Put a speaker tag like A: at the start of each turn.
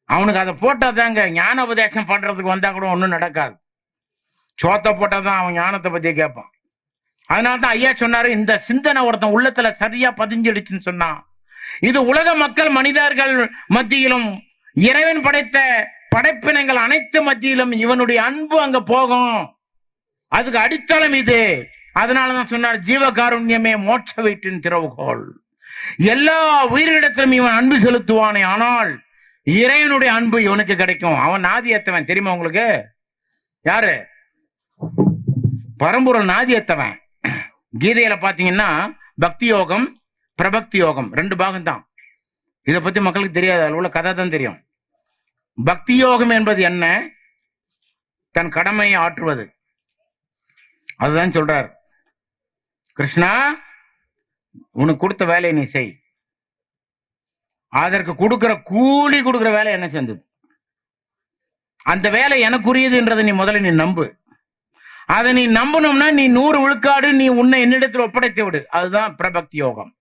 A: அவனுக்கு அதை போட்டாதாங்க ஞான உபதேசம் பண்றதுக்கு வந்தா கூட ஒன்றும் நடக்காது. சோத்தை போட்டாதான் அவன் ஞானத்தை பத்தி கேட்பான். அதனால்தான் ஐயா சொன்னாரு, இந்த சிந்தனை ஒருத்தன் உள்ளத்துல சரியா பதிஞ்சிடுச்சுன்னு சொன்னா, இது உலக மக்கள் மனிதர்கள் மத்தியிலும் இறைவன் படைத்த படைப்பினங்கள் அனைத்து மத்தியிலும் இவனுடைய அன்பு அங்க போகும். அதுக்கு அடித்தளம் இது. அதனாலதான் சொன்னார், ஜீவகாருண்யமே மோட்ச வீட்டின் திறவுகோல். எல்லா உயிரிடத்திலும் இவன் அன்பு செலுத்துவானே, ஆனால் இறைவனுடைய அன்பு இவனுக்கு கிடைக்கும். அவன் நாதியத்தவன் தெரியுமா உங்களுக்கு? யாரு? பரம்பொருள் நாதியத்தவன். கீதையில பாத்தீங்கன்னா பக்தி யோகம் பிரபக்தி யோகம் 2 பாகம் தான். இதை பத்தி மக்களுக்கு தெரியாது, அதில் உள்ள கதை தான் தெரியும். பக்தி யோகம் என்பது என்ன? தன் கடமையை ஆற்றுவது. அதுதான் சொல்றார் கிருஷ்ணா, உனக்கு கொடுத்த வேலையை நீ செய். அதற்கு கொடுக்கிற கூலி கொடுக்கிற வேலை என்ன செஞ்சது? அந்த வேலை எனக்குரியதுன்றதை நீ முதல்ல நீ நம்பு. அதை நீ நம்பணும்னா நீ 100 விழுக்காடு நீ உன்னை என்னிடத்தில் ஒப்படைத்து விடு. அதுதான் பிரபக்தி யோகம்.